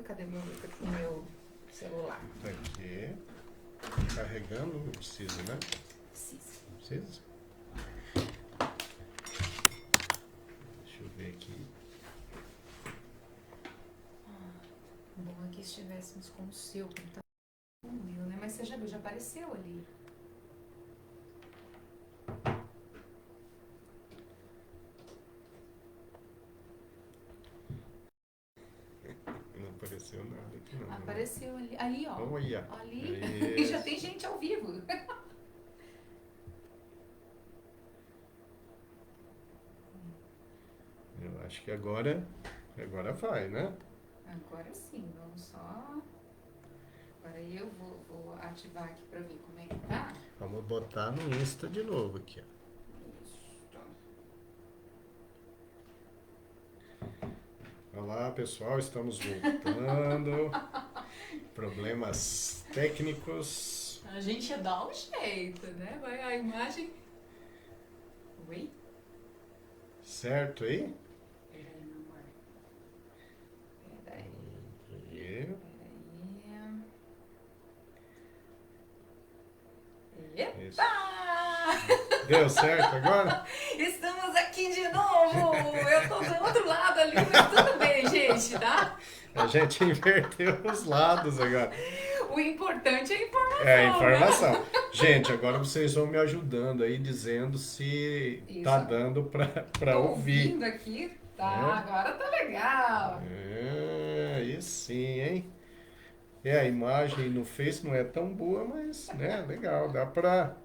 carregando. Cadê o meu celular? Tá aqui. Carregando, não precisa, né? Precisa. Não precisa? Deixa eu ver aqui. Bom é que estivéssemos com o seu computador, com o meu, né? Mas você já viu, já apareceu ali. Não apareceu nada aqui não. Apareceu ali. Ali, ó. Olha. Ali. E já tem gente ao vivo. Eu acho que agora vai, né? Agora sim, vamos só. Agora eu vou ativar aqui pra ver como é que tá. Vamos botar no Insta de novo aqui, ó. Olá, pessoal, estamos voltando. Problemas técnicos. A gente dá um jeito, né? Vai a imagem. Oi? Certo aí? Peraí, meu amor. Peraí. E... Epa! Deu certo agora? Estamos aqui de novo! Eu tô do outro lado ali, mas tudo bem, gente, tá? A gente inverteu os lados agora. O importante é a informação. É a informação. Gente, agora vocês vão me ajudando aí, dizendo se Isso. tá dando pra Tô ouvir. ouvindo aqui, tá? É. Agora tá legal. Aí sim, hein? A imagem no Face não é tão boa, mas, né, legal, dá pra...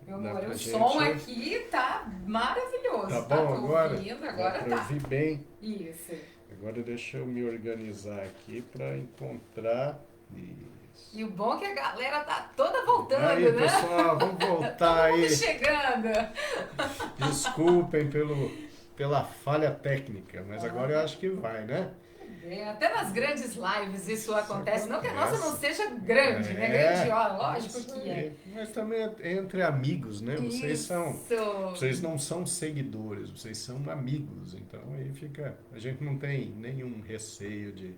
Meu Dá amor, pra o gente- som aqui tá maravilhoso. Tá Tá, bom tô agora? ouvindo, Dá agora pra tá. ouvir bem. Isso. Agora deixa eu me organizar aqui pra encontrar... Isso. E o bom é que a galera tá toda voltando, Aí, né? pessoal, vamos voltar Todo mundo aí. chegando. Desculpem pela falha técnica, mas agora eu acho que vai, né? Até nas grandes lives isso acontece. Não que a nossa acontece. não seja grande, né? Grandiosa, lógico Isso que é. aí. Mas também entre amigos, né? Vocês não são seguidores, vocês são amigos. Então aí fica. A gente não tem nenhum receio de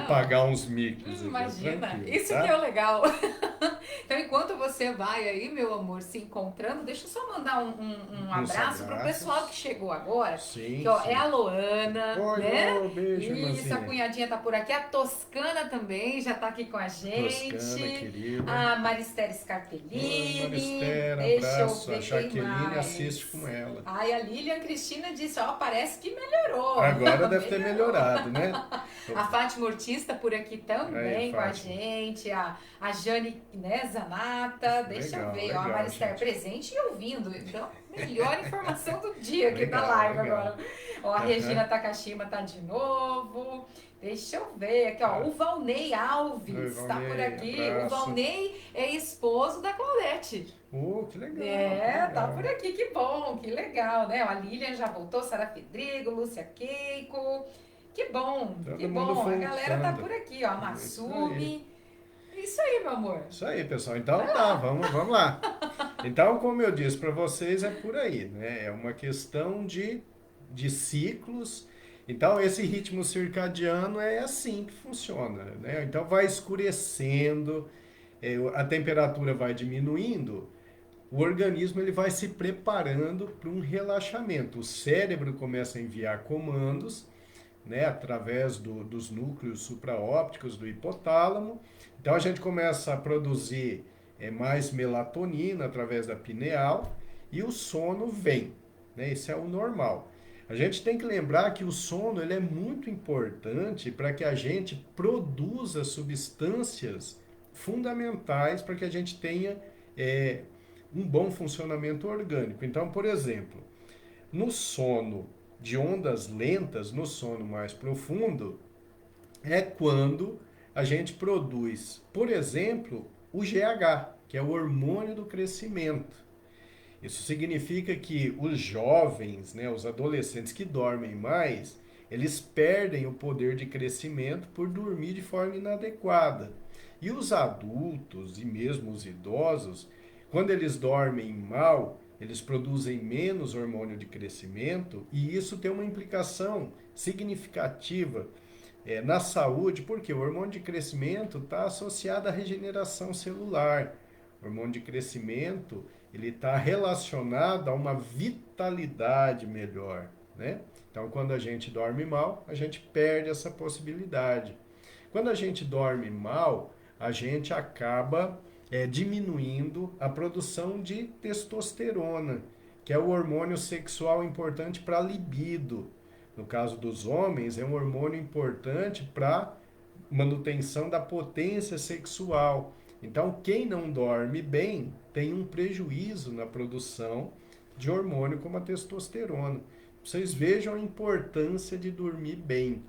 pagar uns micos. Imagina, tranquilo, isso tá? que é o legal. Então, enquanto você vai aí, meu amor, se encontrando, deixa eu só mandar um abraço pro pessoal que chegou agora. Sim, Que, ó, sim. é a Loana, Oi, né? beijo, Isso, irmãzinha. a cunhadinha tá por aqui. A Toscana também já tá aqui com a gente. Toscana, querida. A Maristere Oi, Scarpellini. Maristela, Deixa eu abraço. ver A quem Jaqueline mais. assiste com ela. Ai, a Lilian Cristina disse, ó, parece que melhorou. Agora deve ter melhorado, né? A Fátima Ortiz tá por aqui também Aí, com a Fátima. gente. A Jane, né, Zanata. Deixa eu Legal, ver, legal, ó, a Maristar gente. presente e ouvindo. Então, melhor informação do dia aqui Legal, da live legal. agora. Ó, a Regina Takashima tá de novo. Deixa eu ver aqui, ó. O Valnei Alves Oi, tá por Valnei, aqui. abraço. O Valnei é esposo da Claudete. Que legal. É, que tá legal. por aqui, que bom, que legal, né? Ó, a Lilian já voltou, Sara Fedrigo, Lúcia Keiko. Que bom, Todo que mundo bom. A galera tá voltando. por aqui, ó. A Massumi. Isso aí, meu amor. Isso aí, pessoal. Então tá, vamos lá. Então, como eu disse para vocês, é por aí, né? É uma questão de ciclos. Então, esse ritmo circadiano é assim que funciona, né? Então, vai escurecendo, a temperatura vai diminuindo, o organismo ele vai se preparando para um relaxamento. O cérebro começa a enviar comandos, né, através dos núcleos supraópticos do hipotálamo. Então a gente começa a produzir mais melatonina através da pineal e o sono vem, né? Isso é o normal. A gente tem que lembrar que o sono ele é muito importante para que a gente produza substâncias fundamentais para que a gente tenha um bom funcionamento orgânico. Então, por exemplo, no sono de ondas lentas, no sono mais profundo, é quando a gente produz, por exemplo, o GH, que é o hormônio do crescimento. Isso significa que os jovens, né, os adolescentes que dormem mais, eles perdem o poder de crescimento por dormir de forma inadequada. E os adultos e mesmo os idosos, quando eles dormem mal, eles produzem menos hormônio de crescimento e isso tem uma implicação significativa na saúde, porque o hormônio de crescimento está associado à regeneração celular. O hormônio de crescimento ele está relacionado a uma vitalidade melhor, né? Então, quando a gente dorme mal, a gente perde essa possibilidade. Quando a gente dorme mal, a gente acaba diminuindo a produção de testosterona, que é o hormônio sexual importante para a libido. No caso dos homens, é um hormônio importante para manutenção da potência sexual. Então, quem não dorme bem tem um prejuízo na produção de hormônio como a testosterona. Vocês vejam a importância de dormir bem,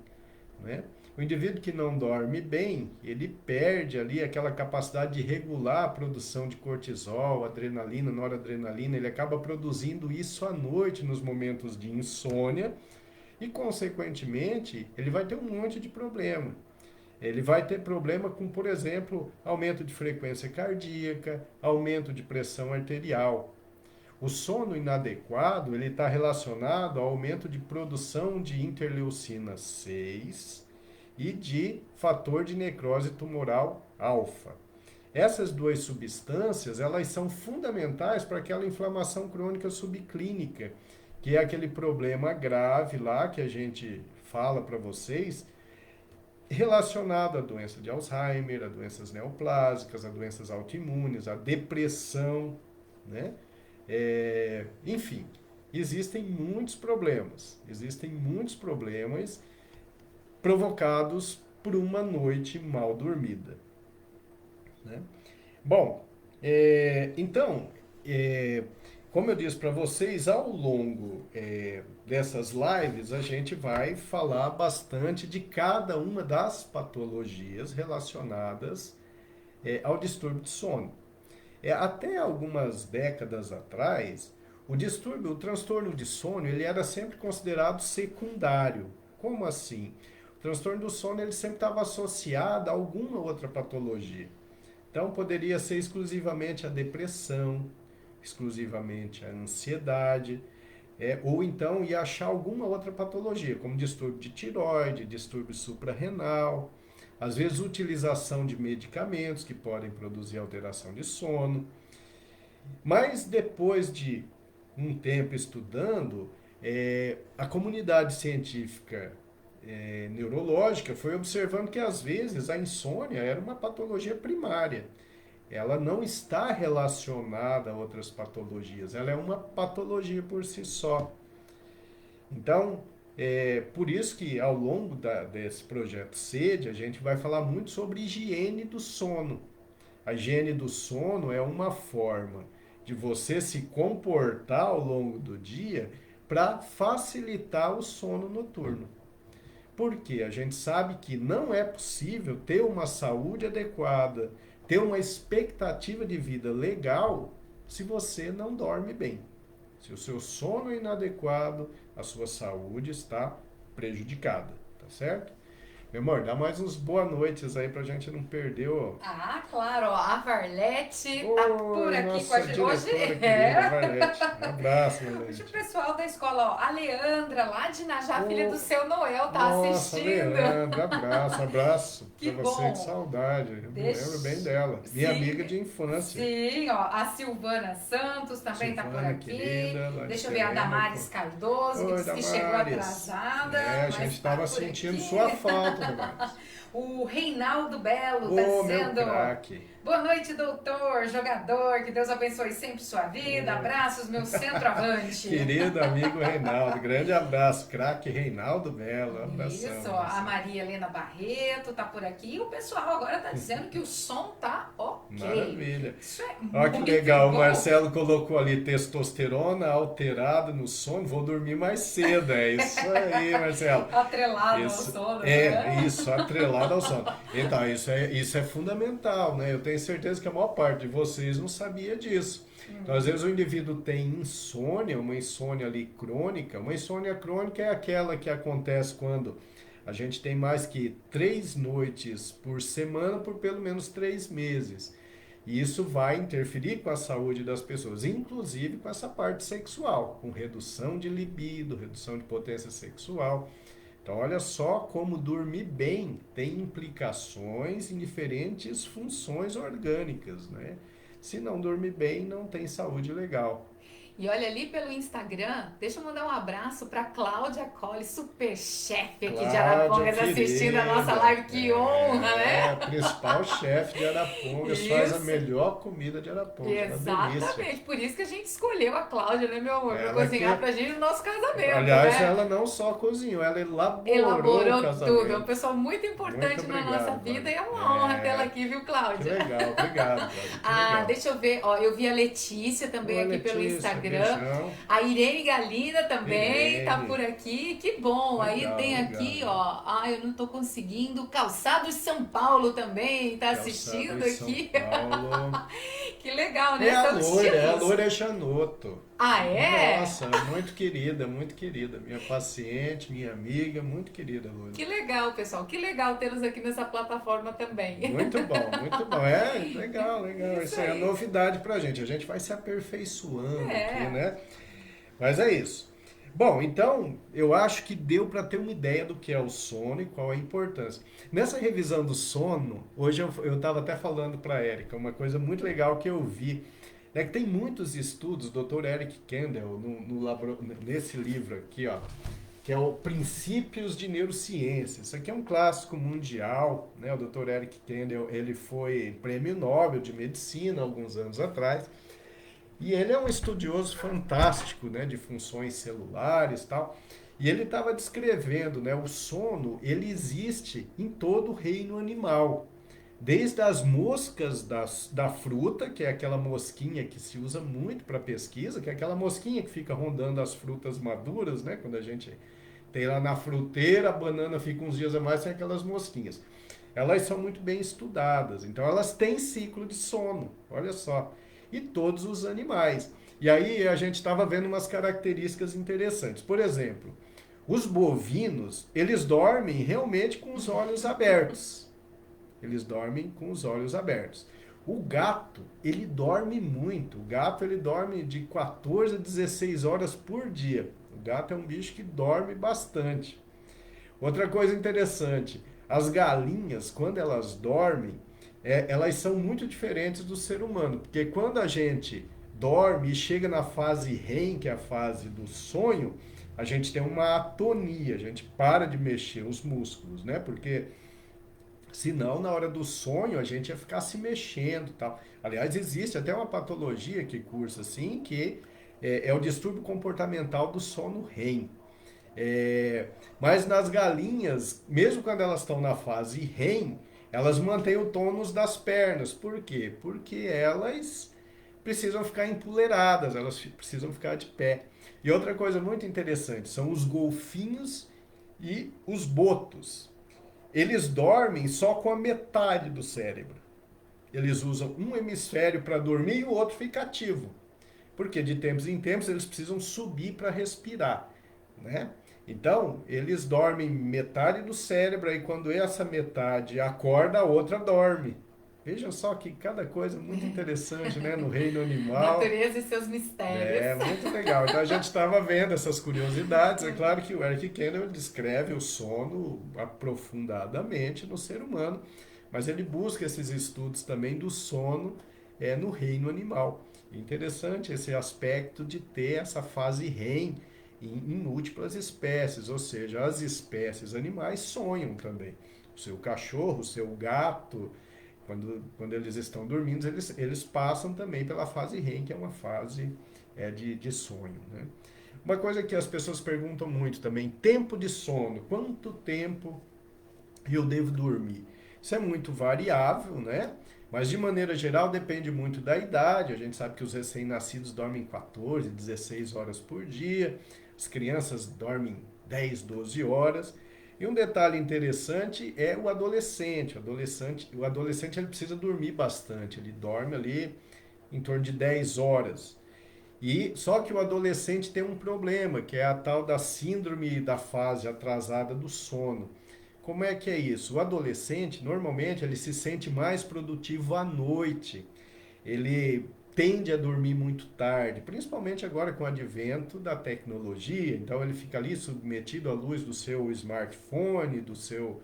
né? O indivíduo que não dorme bem, ele perde ali aquela capacidade de regular a produção de cortisol, adrenalina, noradrenalina, ele acaba produzindo isso à noite nos momentos de insônia e, consequentemente, ele vai ter um monte de problema. Ele vai ter problema com, por exemplo, aumento de frequência cardíaca, aumento de pressão arterial. O sono inadequado ele está relacionado ao aumento de produção de interleucina 6 e de fator de necrose tumoral alfa. Essas duas substâncias elas são fundamentais para aquela inflamação crônica subclínica, que é aquele problema grave lá que a gente fala para vocês, relacionado à doença de Alzheimer, a doenças neoplásicas, a doenças autoimunes, a depressão, né? Enfim, existem muitos problemas provocados por uma noite mal dormida, né? Bom, então, como eu disse para vocês, ao longo dessas lives, a gente vai falar bastante de cada uma das patologias relacionadas ao distúrbio de sono. Até algumas décadas atrás, o transtorno de sono, ele era sempre considerado secundário. Como assim? O transtorno do sono ele sempre estava associado a alguma outra patologia. Então, poderia ser exclusivamente a depressão, exclusivamente a ansiedade, ou então ia achar alguma outra patologia, como distúrbio de tireoide, distúrbio suprarrenal, às vezes utilização de medicamentos que podem produzir alteração de sono. Mas depois de um tempo estudando, a comunidade científica neurológica foi observando que às vezes a insônia era uma patologia primária. Ela não está relacionada a outras patologias, ela é uma patologia por si só. Então, por isso que ao longo desse projeto SED, a gente vai falar muito sobre higiene do sono. A higiene do sono é uma forma de você se comportar ao longo do dia para facilitar o sono noturno. Porque a gente sabe que não é possível ter uma saúde adequada, ter uma expectativa de vida legal se você não dorme bem. Se o seu sono é inadequado, a sua saúde está prejudicada, tá certo? Meu amor, dá mais uns boa noites aí pra gente não perder o... Ah, claro, ó, a Varlete tá por aqui nossa com a gente. Hoje querida, Varlete. Um abraço, meu Hoje o Deus. pessoal da escola, ó, a Leandra, lá de Najá, filha do seu Noel, tá Nossa, assistindo. Leandro, abraço Que pra você, bom. que saudade. Eu me lembro bem dela. Sim, Minha amiga de infância. sim, ó, a Silvana Santos também tá por Silvana, aqui. querida, lá de Deixa eu ver a Serena, Damares Cardoso, que Oi, disse que chegou Damares. atrasada. A mas gente tá tava por sentindo aqui. sua falta, Damares. O Reinaldo Belo tá Ô, meu dizendo: craque. boa noite, doutor, jogador, que Deus abençoe sempre sua vida. Abraços, meu centroavante. Querido amigo Reinaldo, grande abraço, craque Reinaldo Belo, abração. Isso, ó, a Maria Helena Barreto tá por aqui. E o pessoal agora tá dizendo que o som tá ok. Maravilha. Isso é Olha que muito legal, o bom. Marcelo colocou ali testosterona alterada no sono, vou dormir mais cedo, é isso aí, Marcelo. Atrelado Isso, ao sono, né? isso, atrelado ao sono. Então, isso é fundamental, né? Eu tenho certeza que a maior parte de vocês não sabia disso. Então, às vezes o indivíduo tem insônia, uma insônia ali crônica. Uma insônia crônica é aquela que acontece quando a gente tem mais que 3 noites por semana por pelo menos 3 meses. E isso vai interferir com a saúde das pessoas, inclusive com essa parte sexual, com redução de libido, redução de potência sexual. Então, olha só como dormir bem tem implicações em diferentes funções orgânicas, né? Se não dormir bem, não tem saúde legal. E olha ali pelo Instagram, deixa eu mandar um abraço para Cláudia Colli, super chefe aqui de Cláudia, Arapongas, assistindo a nossa querida, live. Que honra, a né? principal chefe de Arapongas, faz a Isso. melhor comida de Arapongas, uma delícia. Exatamente, por isso que a gente escolheu a Cláudia, né, meu amor, para Ela que, cozinhar pra gente no nosso casamento, aliás, né? ela não só cozinhou, ela elaborou o Elaborou tudo, é uma casamento. pessoa muito Muito importante na nossa obrigado, vida Cláudia. e é uma honra tê-la aqui, viu, Que Cláudia? legal, obrigado, Cláudia, que Ah, legal. deixa eu ver, ó, eu vi a Letícia também Oi, aqui pelo Letícia, Instagram. beijão. A Irene Galina também tá por Irene, aqui. Que bom. Aí legal, tem aqui, legal. ó. Ah, eu não tô conseguindo. Calçados São Paulo também tá Calçada assistindo em São aqui. Paulo. Que legal, né? São É a tipos. Loura Chanoto. Ah, é? Nossa, muito querida. Minha paciente, minha amiga, muito querida, Loura. Que legal, pessoal. Que legal tê-los aqui nessa plataforma também. Muito bom, muito bom. É, legal, legal. Isso Isso aí é aí. novidade pra gente. A gente vai se aperfeiçoando aqui, É. né? Mas é isso. Bom, então eu acho que deu para ter uma ideia do que é o sono e qual é a importância. Nessa revisão do sono, hoje eu estava até falando para a Érica, uma coisa muito legal que eu vi, né, que tem muitos estudos, o Dr. Eric Kandel, nesse livro aqui, ó, que é o Princípios de Neurociência. Isso aqui é um clássico mundial, né? O Dr. Eric Kandel, ele foi prêmio Nobel de Medicina alguns anos atrás. E ele é um estudioso fantástico, né, de funções celulares e tal. E ele estava descrevendo, né, o sono, ele existe em todo o reino animal. Desde as moscas da fruta, que é aquela mosquinha que se usa muito para pesquisa, que é aquela mosquinha que fica rondando as frutas maduras, né? Quando a gente tem lá na fruteira, a banana fica uns dias a mais, tem aquelas mosquinhas. Elas são muito bem estudadas, então elas têm ciclo de sono, olha só. E todos os animais. E aí a gente estava vendo umas características interessantes. Por exemplo, os bovinos, eles dormem realmente com os olhos abertos. Eles dormem com os olhos abertos. O gato, ele dorme muito. O gato, ele dorme de 14 a 16 horas por dia. O gato é um bicho que dorme bastante. Outra coisa interessante, as galinhas, quando elas dormem, elas são muito diferentes do ser humano, porque quando a gente dorme e chega na fase REM, que é a fase do sonho, a gente tem uma atonia, a gente para de mexer os músculos, né? Porque senão, na hora do sonho, a gente ia ficar se mexendo e tal. Aliás, existe até uma patologia que cursa assim, que é o distúrbio comportamental do sono REM. É, mas nas galinhas, mesmo quando elas estão na fase REM, elas mantêm o tônus das pernas. Por quê? Porque elas precisam ficar empoleiradas, elas precisam ficar de pé. E outra coisa muito interessante são os golfinhos e os botos. Eles dormem só com a metade do cérebro. Eles usam um hemisfério para dormir e o outro fica ativo. Porque de tempos em tempos eles precisam subir para respirar, né? Então, eles dormem metade do cérebro, aí quando essa metade acorda, a outra dorme. Veja só que cada coisa muito interessante, né, no reino animal. Natureza e seus mistérios. É muito legal. Então a gente estava vendo essas curiosidades. É claro que o Eric Kandel descreve o sono aprofundadamente no ser humano, mas ele busca esses estudos também do sono no reino animal. Interessante esse aspecto de ter essa fase REM em múltiplas espécies, ou seja, as espécies animais sonham também. O seu cachorro, o seu gato, quando eles estão dormindo, eles passam também pela fase REM, que é uma fase de sonho. Né? Uma coisa que as pessoas perguntam muito também, tempo de sono, quanto tempo eu devo dormir? Isso é muito variável, né? Mas de maneira geral depende muito da idade. A gente sabe que os recém-nascidos dormem 14, 16 horas por dia. As crianças dormem 10, 12 horas. E um detalhe interessante é o adolescente. O adolescente ele precisa dormir bastante. Ele dorme ali em torno de 10 horas. E só que o adolescente tem um problema, que é a tal da síndrome da fase atrasada do sono. Como é que é isso? O adolescente, normalmente, ele se sente mais produtivo à noite. Ele tende a dormir muito tarde, principalmente agora com o advento da tecnologia. Então ele fica ali submetido à luz do seu smartphone, do seu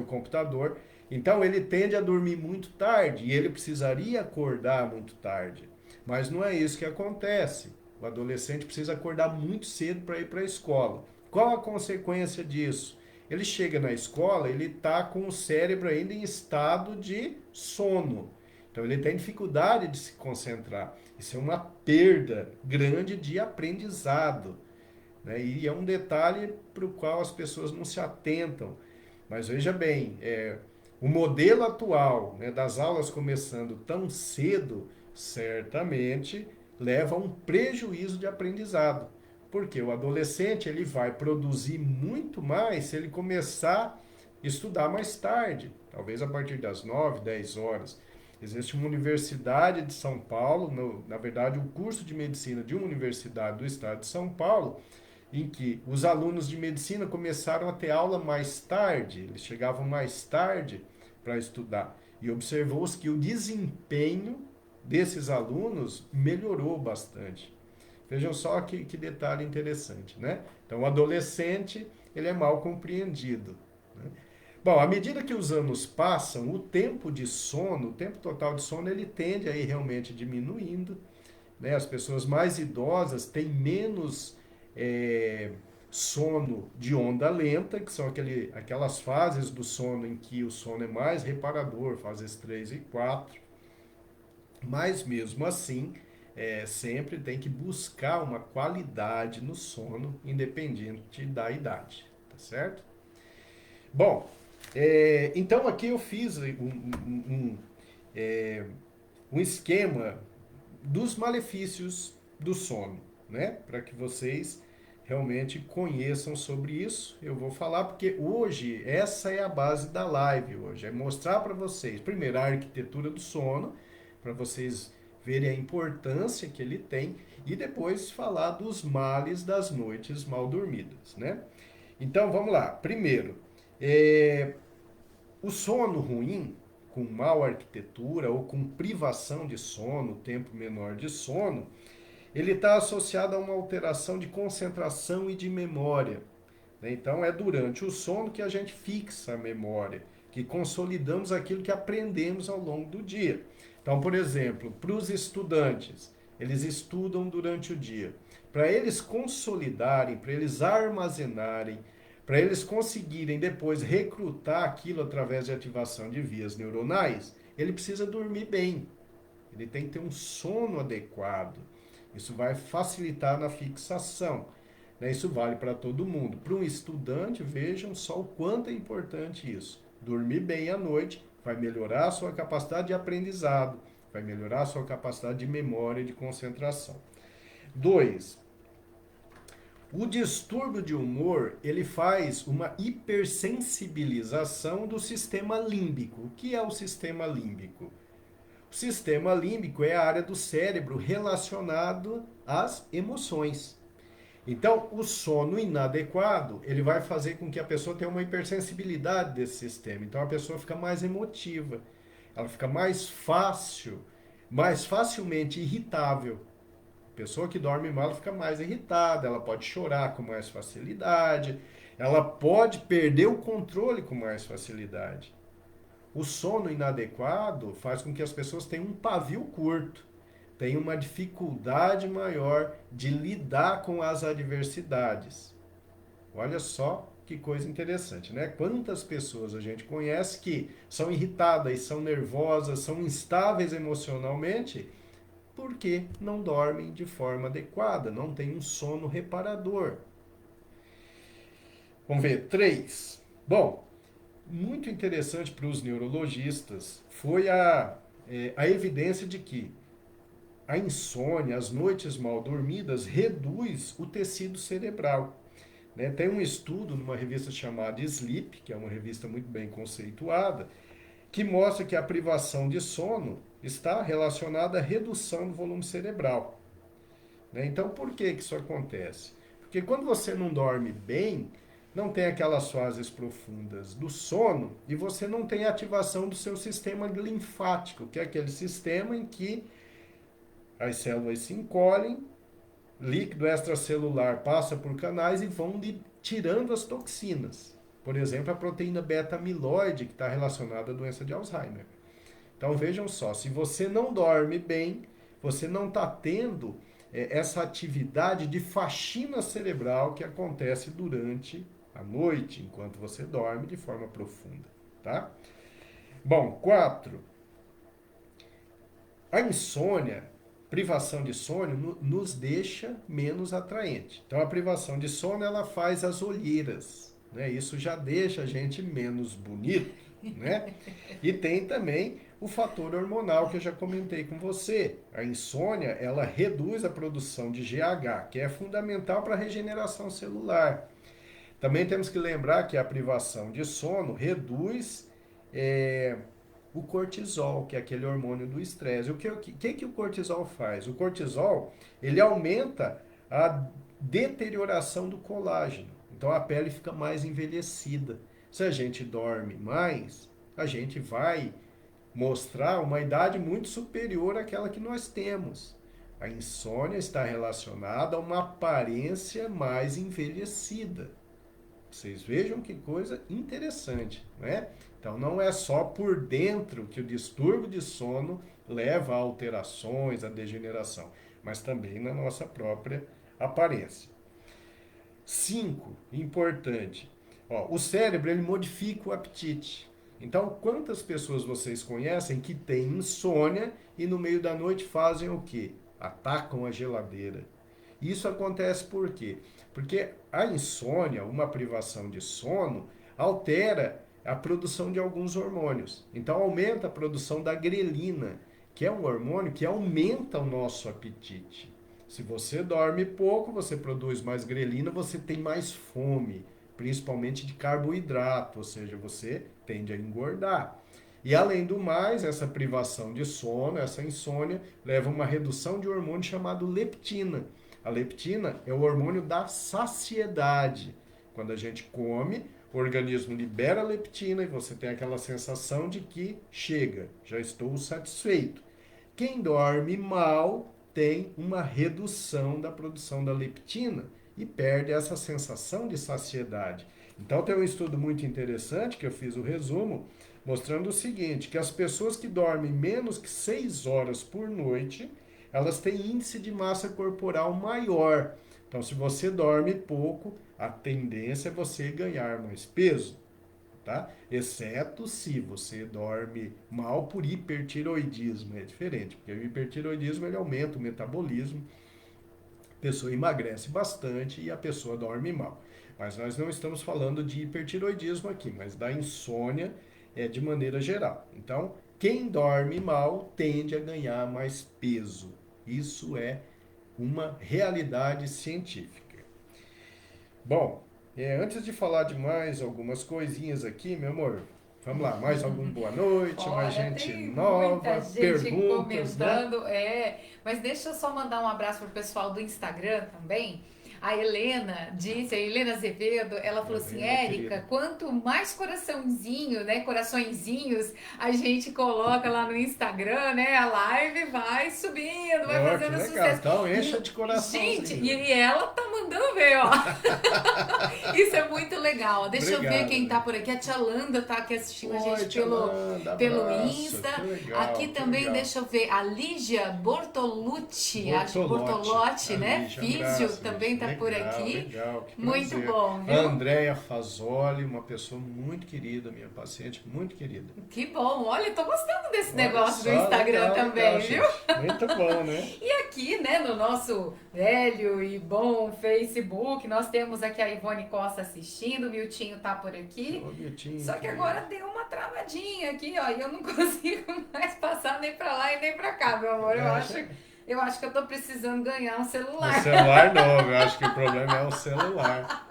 computador. Então ele tende a dormir muito tarde e ele precisaria acordar muito tarde. Mas não é isso que acontece. O adolescente precisa acordar muito cedo para ir para a escola. Qual a consequência disso? Ele chega na escola, ele está com o cérebro ainda em estado de sono. Então ele tem dificuldade de se concentrar. Isso é uma perda grande de aprendizado, né? E é um detalhe para o qual as pessoas não se atentam. Mas veja bem, o modelo atual, né, das aulas começando tão cedo, certamente leva a um prejuízo de aprendizado. Porque o adolescente ele vai produzir muito mais se ele começar a estudar mais tarde, talvez a partir das 9, 10 horas. Existe uma universidade de São Paulo, na verdade o curso de medicina de uma universidade do estado de São Paulo, em que os alunos de medicina começaram a ter aula mais tarde, eles chegavam mais tarde para estudar. E observou-se que o desempenho desses alunos melhorou bastante. Vejam só que detalhe interessante, né? Então, o adolescente, ele é mal compreendido, né? Bom, à medida que os anos passam, o tempo de sono, o tempo total de sono, ele tende a ir realmente diminuindo, né? As pessoas mais idosas têm menos sono de onda lenta, que são aquelas fases do sono em que o sono é mais reparador, fases 3 e 4, mas mesmo assim, sempre tem que buscar uma qualidade no sono, independente da idade, tá certo? Bom, então aqui eu fiz um esquema dos malefícios do sono, né? Para que vocês realmente conheçam sobre isso. Eu vou falar porque hoje essa é a base da live hoje, é mostrar para vocês, primeiro, a arquitetura do sono, para vocês verem a importância que ele tem, e depois falar dos males das noites mal dormidas, né? Então vamos lá. Primeiro, o sono ruim, com mal arquitetura ou com privação de sono, tempo menor de sono, ele está associado a uma alteração de concentração e de memória, né? Então é durante o sono que a gente fixa a memória, que consolidamos aquilo que aprendemos ao longo do dia. Então, por exemplo, para os estudantes, eles estudam durante o dia. Para eles consolidarem, para eles armazenarem, para eles conseguirem depois recrutar aquilo através de ativação de vias neuronais, ele precisa dormir bem. Ele tem que ter um sono adequado. Isso vai facilitar na fixação, né? Isso vale para todo mundo. Para um estudante, vejam só o quanto é importante isso. Dormir bem à noite vai melhorar a sua capacidade de aprendizado, vai melhorar a sua capacidade de memória e de concentração. 2. O distúrbio de humor, ele faz uma hipersensibilização do sistema límbico. O que é o sistema límbico? O sistema límbico é a área do cérebro relacionado às emoções. Então, o sono inadequado, ele vai fazer com que a pessoa tenha uma hipersensibilidade desse sistema. Então, a pessoa fica mais emotiva, ela fica mais facilmente irritável. A pessoa que dorme mal fica mais irritada, ela pode chorar com mais facilidade, ela pode perder o controle com mais facilidade. O sono inadequado faz com que as pessoas tenham um pavio curto, tenham uma dificuldade maior de lidar com as adversidades. Olha só que coisa interessante, né? Quantas pessoas a gente conhece que são irritadas, são nervosas, são instáveis emocionalmente, porque não dormem de forma adequada, não têm um sono reparador. Vamos ver, 3. Bom, muito interessante para os neurologistas foi a evidência de que a insônia, as noites mal dormidas, reduz o tecido cerebral, né? Tem um estudo numa revista chamada Sleep, que é uma revista muito bem conceituada, que mostra que a privação de sono está relacionada à redução do volume cerebral, né? Então, por que isso acontece? Porque quando você não dorme bem, não tem aquelas fases profundas do sono e você não tem ativação do seu sistema linfático, que é aquele sistema em que as células se encolhem, líquido extracelular passa por canais e vão tirando as toxinas. Por exemplo, a proteína beta-amiloide, que está relacionada à doença de Alzheimer. Então vejam só, se você não dorme bem, você não está tendo essa atividade de faxina cerebral que acontece durante a noite, enquanto você dorme de forma profunda. Tá? Bom, 4. A insônia, privação de sono, nos deixa menos atraente. Então a privação de sono ela faz as olheiras, né? Isso já deixa a gente menos bonito, né? E tem também o fator hormonal que eu já comentei com você. A insônia ela reduz a produção de GH, que é fundamental para a regeneração celular. Também temos que lembrar que a privação de sono reduz o cortisol, que é aquele hormônio do estresse. O que o cortisol faz? O cortisol, ele aumenta a deterioração do colágeno. Então a pele fica mais envelhecida. Se a gente dorme mais, a gente vai mostrar uma idade muito superior àquela que nós temos. A insônia está relacionada a uma aparência mais envelhecida. Vocês vejam que coisa interessante, né? Então não é só por dentro que o distúrbio de sono leva a alterações, a degeneração, mas também na nossa própria aparência. 5, importante. O cérebro ele modifica o apetite. Então, quantas pessoas vocês conhecem que têm insônia e no meio da noite fazem o quê? Atacam a geladeira. Isso acontece por quê? Porque a insônia, uma privação de sono, altera a produção de alguns hormônios. Então aumenta a produção da grelina, que é um hormônio que aumenta o nosso apetite. Se você dorme pouco, você produz mais grelina, você tem mais fome, principalmente de carboidrato, ou seja, você tende a engordar. E além do mais, essa privação de sono, essa insônia, leva a uma redução de um hormônio chamado leptina. A leptina é o hormônio da saciedade. Quando a gente come, o organismo libera a leptina e você tem aquela sensação de que chega, já estou satisfeito. Quem dorme mal tem uma redução da produção da leptina e perde essa sensação de saciedade. Então tem um estudo muito interessante que eu fiz o resumo, mostrando o seguinte, que as pessoas que dormem menos que 6 horas por noite, elas têm índice de massa corporal maior. Então, se você dorme pouco, a tendência é você ganhar mais peso, tá? Exceto se você dorme mal por hipertiroidismo, é diferente, porque o hipertiroidismo ele aumenta o metabolismo, a pessoa emagrece bastante e a pessoa dorme mal. Mas nós não estamos falando de hipertiroidismo aqui, mas da insônia de maneira geral. Então, quem dorme mal tende a ganhar mais peso. Isso é uma realidade científica. Bom, antes de falar de mais algumas coisinhas aqui, meu amor, vamos lá, mais algum boa noite, Olha, mais gente tem nova, muita gente perguntas, comentando, né? mas deixa eu só mandar um abraço pro pessoal do Instagram também. A Helena disse, a Helena Azevedo, ela falou assim, Érica, quanto mais coraçãozinho, né, coraçõezinhos a gente coloca lá no Instagram, né, a live vai subindo, vai fazendo sucesso. Então encha de coraçãozinho. Gente, e ela tá mandando ver, ó. Isso é muito legal. Deixa eu ver quem tá por aqui. A Tia Landa tá aqui assistindo a gente pelo Insta. Legal, aqui também, deixa eu ver, a Lígia Bortolucci, acho Bortolotti, né? Físio também tá por aqui. Legal, muito bom, viu? A Andréia Fazoli, uma pessoa muito querida, minha paciente, muito querida. Que bom. Olha, eu tô gostando desse negócio do Instagram também, viu? Muito bom, né? E aqui, né, no nosso velho e bom Facebook, nós temos aqui a Ivone Costa assistindo, o Miltinho tá por aqui. Miltinho, só que agora deu uma travadinha aqui, ó, e eu não consigo mais passar nem pra lá e nem pra cá, meu amor. Eu acho que eu tô precisando ganhar um celular. Um celular novo, eu acho que o problema é o celular.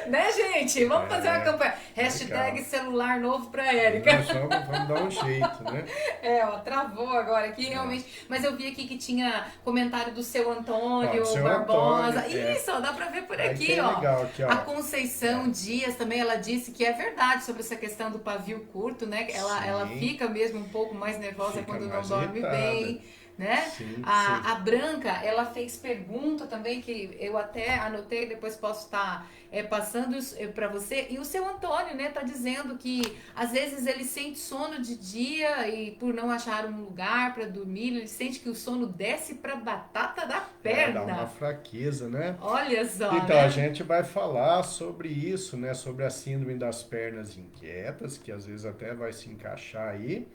Né, gente? Vamos fazer uma campanha. Hashtag celular novo pra Érica. Vamos dar um jeito, né? Travou agora aqui, realmente. Mas eu vi aqui que tinha comentário do seu Antônio Barbosa. Antônio, isso, ó, dá pra ver por aqui, ó. Legal, aqui, ó. A Conceição Dias também, ela disse que é verdade sobre essa questão do pavio curto, né? Ela fica mesmo um pouco mais nervosa quando não dorme bem. né? Sim, sim. A Branca, ela fez pergunta também, que eu até anotei, depois posso estar passando para você. E o seu Antônio, né, tá dizendo que às vezes ele sente sono de dia e por não achar um lugar para dormir, ele sente que o sono desce para batata da Dá uma perna. fraqueza, né? Olha só, Então, a né? gente vai falar sobre isso, né? Sobre a síndrome das pernas inquietas, que às vezes até vai se encaixar aí.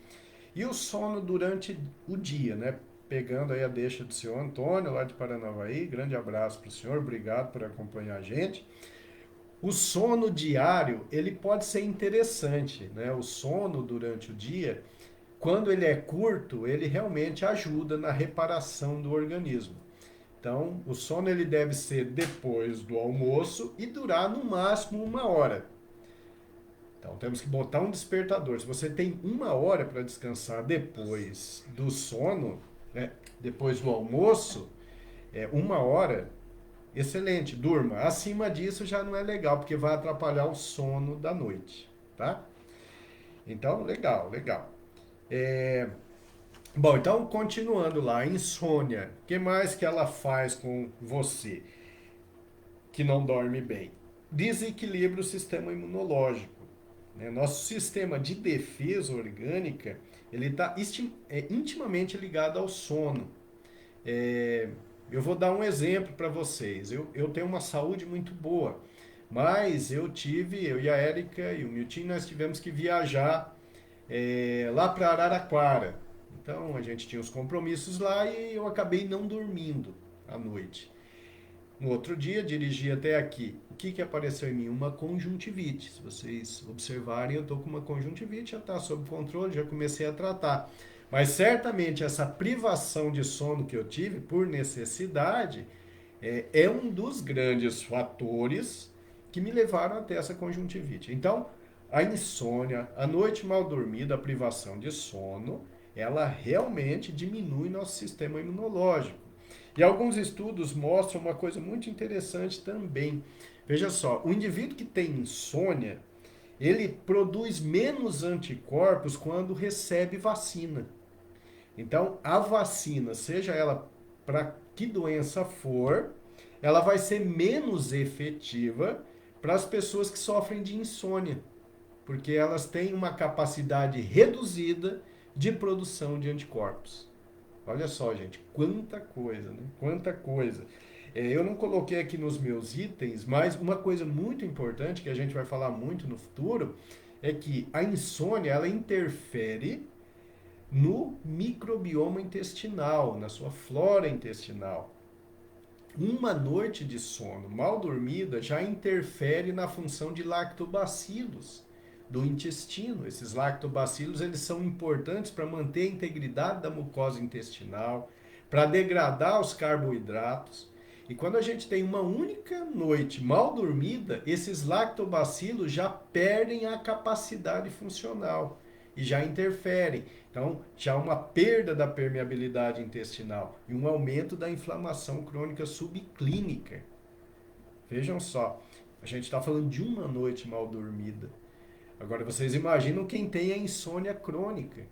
E o sono durante o dia, né? Pegando aí a deixa do senhor Antônio, lá de Paranavaí. Grande abraço para o senhor, obrigado por acompanhar a gente. O sono diário, ele pode ser interessante, né? O sono durante o dia, quando ele é curto, ele realmente ajuda na reparação do organismo. Então, o sono ele deve ser depois do almoço e durar no máximo 1 hora. Então, temos que botar um despertador. Se você tem 1 hora para descansar depois do sono, né, depois do almoço, 1 hora, excelente, durma. Acima disso já não é legal, porque vai atrapalhar o sono da noite, tá? Então, legal, legal. Bom, então continuando lá, insônia. O que mais que ela faz com você que não dorme bem? Desequilibra o sistema imunológico, né? Nosso sistema de defesa orgânica, ele está intimamente ligado ao sono. É, eu vou dar um exemplo para vocês. Eu tenho uma saúde muito boa, mas eu e a Érica e o Milton, nós tivemos que viajar lá para Araraquara. Então a gente tinha os compromissos lá e eu acabei não dormindo à noite. No outro dia, dirigi até aqui. O que apareceu em mim? Uma conjuntivite. Se vocês observarem, eu estou com uma conjuntivite, já está sob controle, já comecei a tratar. Mas certamente essa privação de sono que eu tive, por necessidade, é um dos grandes fatores que me levaram até essa conjuntivite. Então, a insônia, a noite mal dormida, a privação de sono, ela realmente diminui nosso sistema imunológico. E alguns estudos mostram uma coisa muito interessante também. Veja só, o indivíduo que tem insônia, ele produz menos anticorpos quando recebe vacina. Então, a vacina, seja ela para que doença for, ela vai ser menos efetiva para as pessoas que sofrem de insônia, porque elas têm uma capacidade reduzida de produção de anticorpos. Olha só, gente, quanta coisa, né? Quanta coisa. Eu não coloquei aqui nos meus itens, mas uma coisa muito importante que a gente vai falar muito no futuro é que a insônia ela interfere no microbioma intestinal, na sua flora intestinal. Uma noite de sono mal dormida já interfere na função de lactobacilos do intestino. Esses lactobacilos eles são importantes para manter a integridade da mucosa intestinal, para degradar os carboidratos. E quando a gente tem uma única noite mal dormida, esses lactobacilos já perdem a capacidade funcional e já interferem. Então, já há uma perda da permeabilidade intestinal e um aumento da inflamação crônica subclínica. Vejam só, a gente está falando de uma noite mal dormida. Agora, vocês imaginam quem tem a insônia crônica.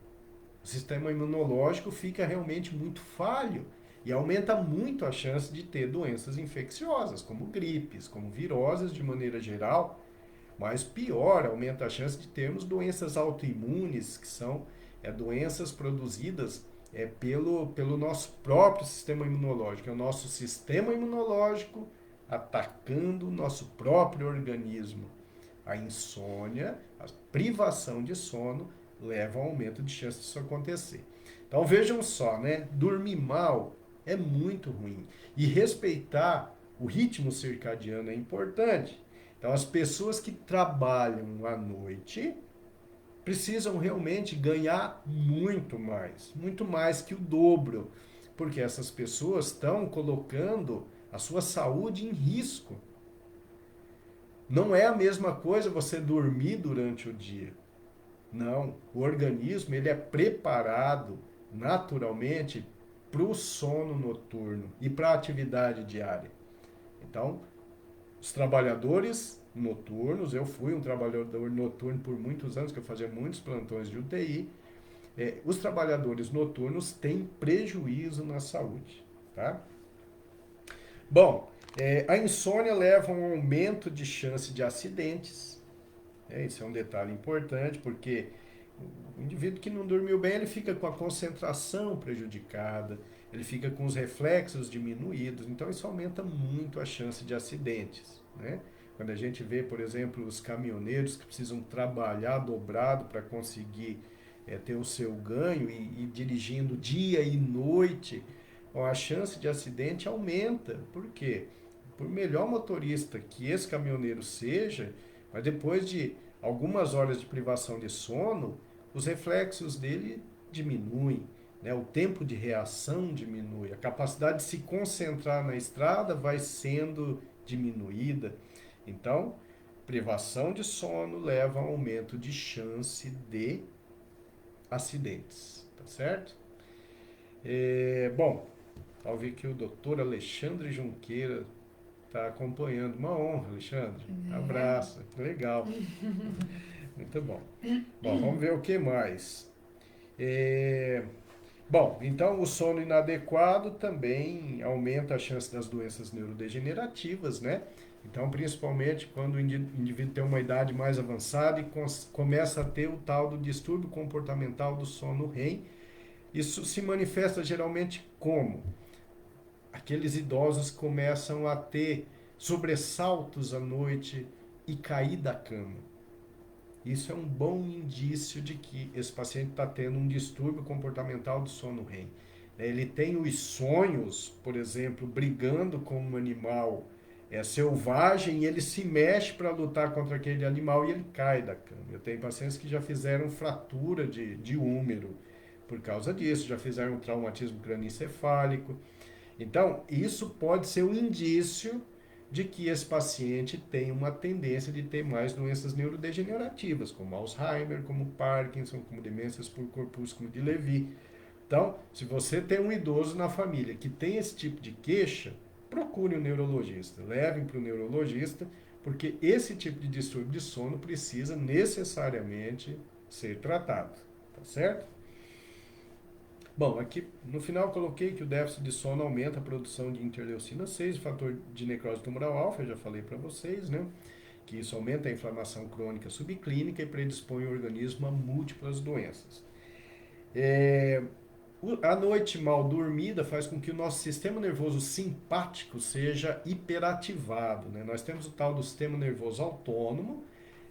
O sistema imunológico fica realmente muito falho e aumenta muito a chance de ter doenças infecciosas, como gripes, como viroses de maneira geral. Mas pior, aumenta a chance de termos doenças autoimunes, que são doenças produzidas pelo nosso próprio sistema imunológico. É o nosso sistema imunológico atacando o nosso próprio organismo. A insônia, a privação de sono, leva ao aumento de chance disso acontecer. Então vejam só, né? Dormir mal é muito ruim. E respeitar o ritmo circadiano é importante. Então, as pessoas que trabalham à noite precisam realmente ganhar muito mais que o dobro, porque essas pessoas estão colocando a sua saúde em risco. Não é a mesma coisa você dormir durante o dia. Não, o organismo ele é preparado naturalmente para o sono noturno e para a atividade diária. Então, os trabalhadores noturnos, eu fui um trabalhador noturno por muitos anos, que eu fazia muitos plantões de UTI, os trabalhadores noturnos têm prejuízo na saúde, tá? Bom, a insônia leva a um aumento de chance de acidentes. Isso é um detalhe importante, porque o indivíduo que não dormiu bem, ele fica com a concentração prejudicada, ele fica com os reflexos diminuídos, então isso aumenta muito a chance de acidentes, né? Quando a gente vê, por exemplo, os caminhoneiros que precisam trabalhar dobrado para conseguir ter o seu ganho e dirigindo dia e noite, a chance de acidente aumenta. Por quê? Por melhor motorista que esse caminhoneiro seja, mas depois de algumas horas de privação de sono, os reflexos dele diminuem, né? O tempo de reação diminui, a capacidade de se concentrar na estrada vai sendo diminuída. Então, privação de sono leva a um aumento de chance de acidentes, tá certo? Bom, ao ver que o doutor Alexandre Junqueira está acompanhando. Uma honra, Alexandre. Abraço. Legal. Muito bom. Bom, vamos ver o que mais. Bom, então o sono inadequado também aumenta a chance das doenças neurodegenerativas, né? Então, principalmente quando o indivíduo tem uma idade mais avançada e começa a ter o tal do distúrbio comportamental do sono REM. Isso se manifesta geralmente como? Aqueles idosos começam a ter sobressaltos à noite e cair da cama. Isso é um bom indício de que esse paciente está tendo um distúrbio comportamental do sono REM. Ele tem os sonhos, por exemplo, brigando com um animal selvagem e ele se mexe para lutar contra aquele animal e ele cai da cama. Eu tenho pacientes que já fizeram fratura de úmero por causa disso, já fizeram um traumatismo crânioencefálico. Então, isso pode ser um indício de que esse paciente tem uma tendência de ter mais doenças neurodegenerativas, como Alzheimer, como Parkinson, como demências por corpúsculo de Levy. Então, se você tem um idoso na família que tem esse tipo de queixa, procure um neurologista, levem para o neurologista, porque esse tipo de distúrbio de sono precisa necessariamente ser tratado, tá certo? Bom, aqui no final eu coloquei que o déficit de sono aumenta a produção de interleucina 6, o fator de necrose tumoral alfa, eu já falei para vocês, né? Que isso aumenta a inflamação crônica subclínica e predispõe o organismo a múltiplas doenças. A noite mal dormida faz com que o nosso sistema nervoso simpático seja hiperativado, né? Nós temos o tal do sistema nervoso autônomo,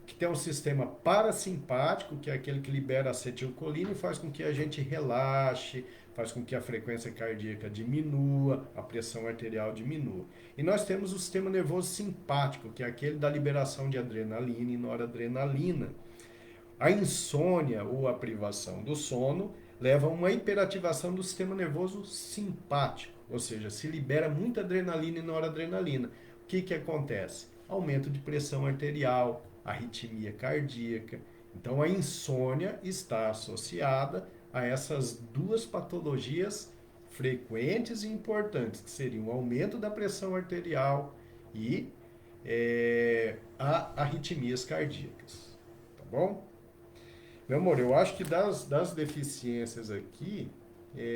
que tem um sistema parasimpático, que é aquele que libera acetilcolina e faz com que a gente relaxe, faz com que a frequência cardíaca diminua, a pressão arterial diminua. E nós temos o sistema nervoso simpático, que é aquele da liberação de adrenalina e noradrenalina. A insônia ou a privação do sono leva a uma hiperativação do sistema nervoso simpático, ou seja, se libera muita adrenalina e noradrenalina. O que acontece? Aumento de pressão arterial, arritmia cardíaca. Então, a insônia está associada a essas duas patologias frequentes e importantes, que seriam o aumento da pressão arterial e arritmias cardíacas. Tá bom? Meu amor, eu acho que das deficiências aqui,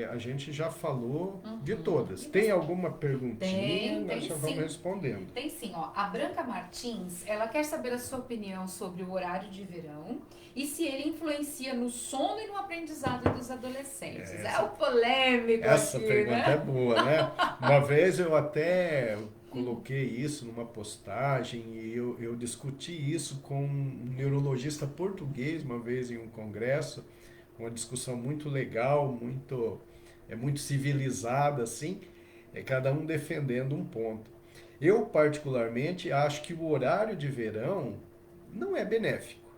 a gente já falou de todas. Tem alguma perguntinha? Nós já vamos respondendo. Tem sim, ó. A Branca Martins, ela quer saber a sua opinião sobre o horário de verão e se ele influencia no sono e no aprendizado dos adolescentes. É o polêmico essa aqui, pergunta né? é boa, né? Uma vez eu até coloquei isso numa postagem e eu discuti isso com um neurologista português uma vez em um congresso, uma discussão muito legal, muito civilizada, assim, cada um defendendo um ponto. Eu, particularmente, acho que o horário de verão não é benéfico,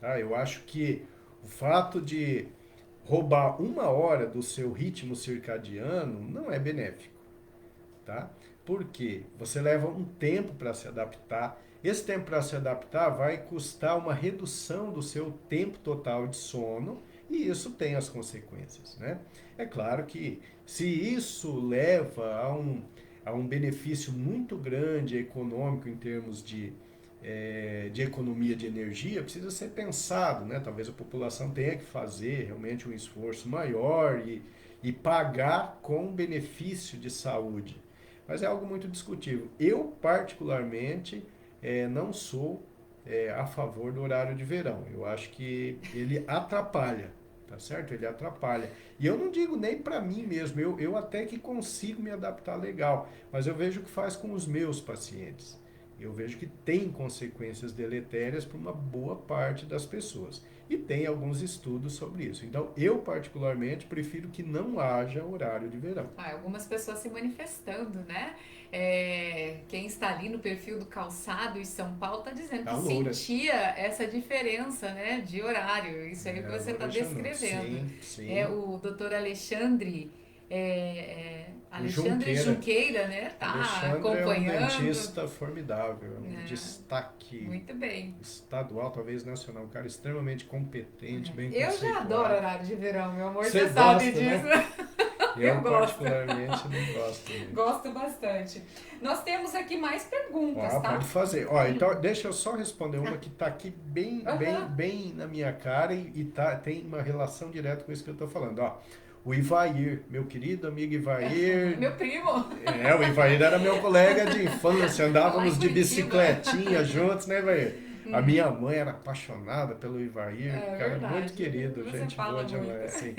tá? Eu acho que o fato de roubar uma hora do seu ritmo circadiano não é benéfico, tá? Porque você leva um tempo para se adaptar. Esse tempo para se adaptar vai custar uma redução do seu tempo total de sono e isso tem as consequências, né? É claro que se isso leva a um benefício muito grande econômico em termos de de economia de energia precisa ser pensado, né? Talvez a população tenha que fazer realmente um esforço maior e pagar com benefício de saúde. Mas é algo muito discutível. Eu, particularmente, não sou a favor do horário de verão. Eu acho que ele atrapalha, tá certo? Ele atrapalha. E eu não digo nem para mim mesmo, eu até que consigo me adaptar legal, mas eu vejo o que faz com os meus pacientes. Eu vejo que tem consequências deletérias para uma boa parte das pessoas. E tem alguns estudos sobre isso. Então, eu particularmente prefiro que não haja horário de verão. Algumas pessoas se manifestando, né? Quem está ali no perfil do Calçado em São Paulo está dizendo que sentia essa diferença, né, de horário. Isso aí que você está descrevendo. Sim. O doutor Alexandre Junqueira, né? Tá acompanhando. É um dentista formidável, um destaque muito bem. Estadual, talvez nacional, um cara extremamente competente, bem Eu conceituado. já adoro horário de verão, meu amor, você sabe disso. Né? Eu particularmente não gosto muito. Gosto bastante. Nós temos aqui mais perguntas, tá? Pode fazer. Então deixa eu só responder uma que está aqui bem na minha cara e tem uma relação direta com isso que eu estou falando. O Ivair, meu querido amigo Ivair. Meu primo. O Ivair era meu colega de infância, andávamos de bicicletinha juntos, né, Ivair? A minha mãe era apaixonada pelo Ivair, cara muito querido, gente boa demais. Assim.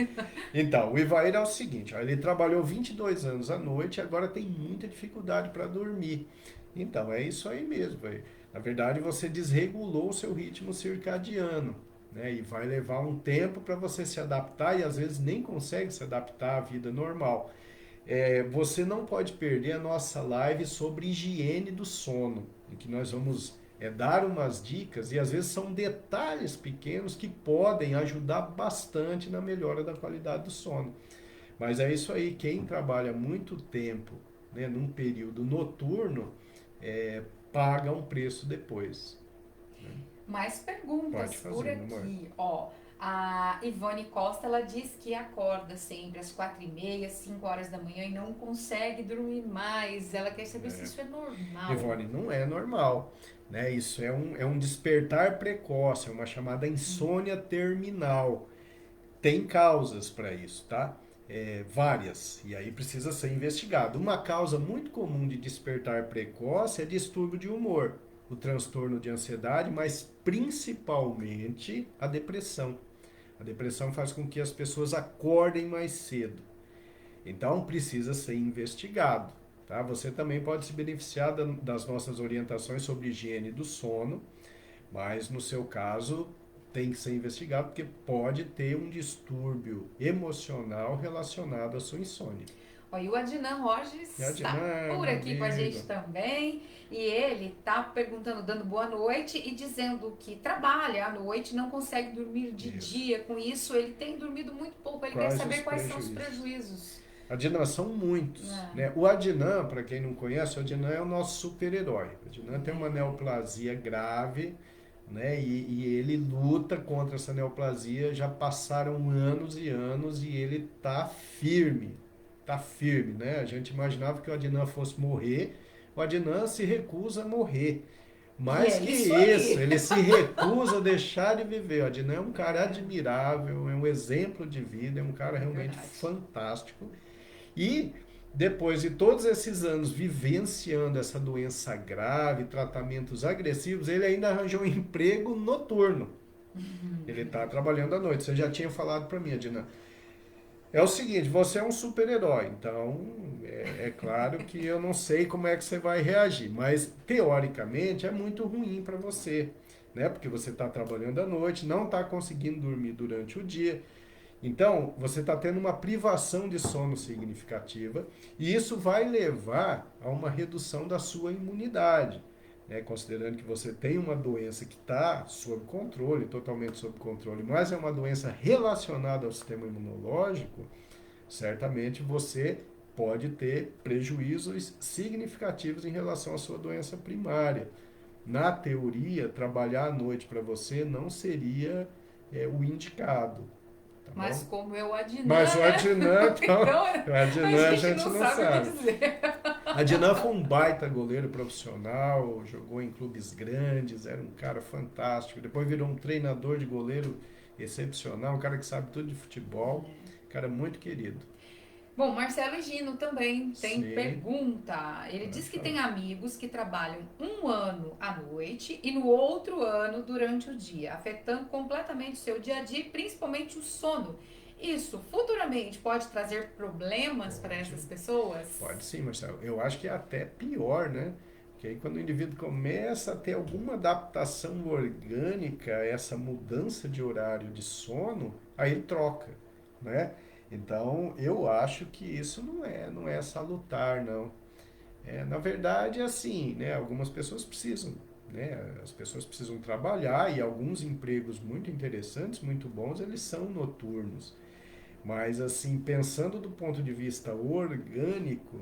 Então, o Ivair é o seguinte, ele trabalhou 22 anos à noite e agora tem muita dificuldade para dormir. Então, é isso aí mesmo, Ivair. Na verdade, você desregulou o seu ritmo circadiano. Né, e vai levar um tempo para você se adaptar e às vezes nem consegue se adaptar à vida normal. Você não pode perder a nossa live sobre higiene do sono, em que nós vamos dar umas dicas e às vezes são detalhes pequenos que podem ajudar bastante na melhora da qualidade do sono. Mas é isso aí, quem trabalha muito tempo, né, num período noturno, paga um preço depois. Né? Mais perguntas por aqui. A Ivone Costa, ela diz que acorda sempre às 4h30, 5 horas da manhã e não consegue dormir mais. Ela quer saber se isso é normal. Ivone, não é normal. Né? Isso é um despertar precoce, é uma chamada insônia terminal. Tem causas para isso, tá? Várias, e aí precisa ser investigado. Uma causa muito comum de despertar precoce é distúrbio de humor, o transtorno de ansiedade, mas principalmente a depressão. A depressão faz com que as pessoas acordem mais cedo. Então precisa ser investigado. Tá? Você também pode se beneficiar das nossas orientações sobre higiene do sono, mas no seu caso tem que ser investigado porque pode ter um distúrbio emocional relacionado à sua insônia. E o Adnan Roges está por aqui com a gente também. E ele está perguntando, dando boa noite e dizendo que trabalha à noite, não consegue dormir de dia. Com isso, ele tem dormido muito pouco. Ele quer saber quais são os prejuízos. Adnan, são muitos. Né? O Adnan, para quem não conhece, o Adnan é o nosso super-herói. O Adnan tem uma neoplasia grave, né? E ele luta contra essa neoplasia. Já passaram anos e anos e ele está firme. Tá firme, né? A gente imaginava que o Adnan fosse morrer, o Adnan se recusa a morrer. Mais que isso, ele se recusa a deixar de viver. O Adnan é um cara admirável, é um exemplo de vida, é um cara realmente fantástico. E depois de todos esses anos vivenciando essa doença grave, tratamentos agressivos, ele ainda arranjou um emprego noturno. Ele está trabalhando à noite. Você já tinha falado para mim, Adnan. É o seguinte, você é um super-herói, então é claro que eu não sei como é que você vai reagir, mas teoricamente é muito ruim para você, né? Porque você está trabalhando à noite, não está conseguindo dormir durante o dia, então você está tendo uma privação de sono significativa e isso vai levar a uma redução da sua imunidade. Considerando que você tem uma doença que está sob controle, totalmente sob controle, mas é uma doença relacionada ao sistema imunológico, certamente você pode ter prejuízos significativos em relação à sua doença primária. Na teoria, trabalhar à noite para você não seria o indicado. Tá mas bom? como é o Adnan... Mas o Adnan, então, o Adnan a gente não sabe. Dizer. Adnan foi um baita goleiro profissional, jogou em clubes grandes, era um cara fantástico. Depois virou um treinador de goleiro excepcional, um cara que sabe tudo de futebol, cara muito querido. Bom, Marcelo Gino também tem Sim. pergunta. Ele diz que falar. tem amigos que trabalham um ano à noite e no outro ano durante o dia, afetando completamente o seu dia a dia e principalmente o sono. Isso futuramente pode trazer problemas para essas pessoas? Pode sim, Marcelo. Eu acho que é até pior, né? Porque aí quando o indivíduo começa a ter alguma adaptação orgânica a essa mudança de horário de sono, aí ele troca, né? Então, eu acho que isso não é salutar, não. Na verdade, é assim, né? Algumas pessoas precisam, né? As pessoas precisam trabalhar e alguns empregos muito interessantes, muito bons, eles são noturnos. Mas, assim, pensando do ponto de vista orgânico,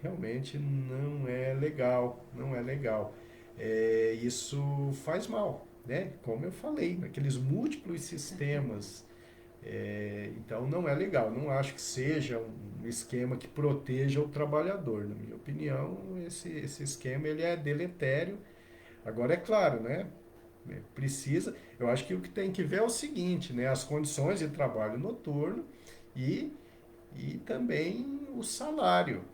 realmente não é legal, não é legal. Isso faz mal, né? Como eu falei, naqueles múltiplos sistemas. Então não é legal, não acho que seja um esquema que proteja o trabalhador. Na minha opinião, esse esquema ele é deletério. Agora é claro, né? Precisa. Eu acho que o que tem que ver é o seguinte, né? As condições de trabalho noturno e, e também o salário,